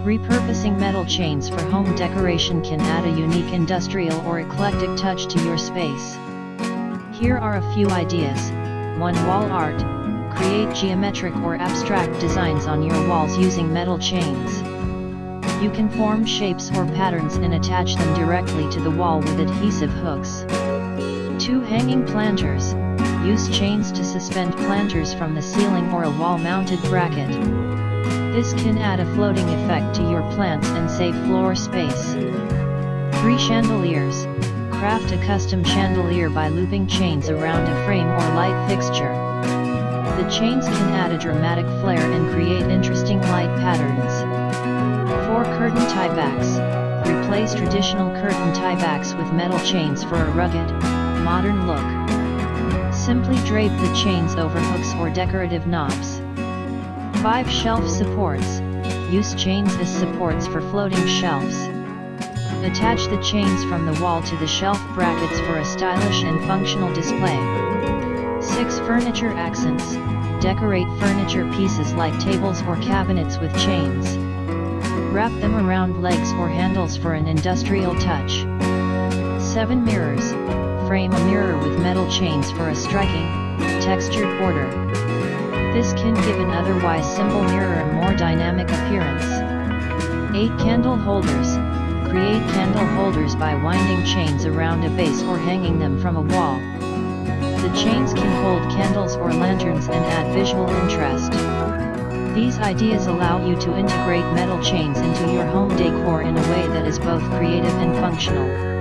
Repurposing metal chains for home decoration can add a unique industrial or eclectic touch to your space. Here are a few ideas. 1. Wall art. Create geometric or abstract designs on your walls using metal chains. You can form shapes or patterns and attach them directly to the wall with adhesive hooks. 2. Hanging planters. Use chains to suspend planters from the ceiling or a wall-mounted bracket. This can add a floating effect to your plants and save floor space. 3. Chandeliers. Craft a custom chandelier by looping chains around a frame or light fixture. The chains can add a dramatic flair and create interesting light patterns. 4. Curtain tiebacks. Replace traditional curtain tiebacks with metal chains for a rugged, modern look. Simply drape the chains over hooks or decorative knobs. 5. Shelf supports. Use chains as supports for floating shelves. Attach the chains from the wall to the shelf brackets for a stylish and functional display. 6. Furniture accents. Decorate furniture pieces like tables or cabinets with chains. Wrap them around legs or handles for an industrial touch. 7. Mirrors. Frame a mirror with metal chains for a striking, textured border. This can give an otherwise simple mirror a more dynamic appearance. 8. Candle holders. Create candle holders by winding chains around a base or hanging them from a wall. The chains can hold candles or lanterns and add visual interest. These ideas allow you to integrate metal chains into your home decor in a way that is both creative and functional.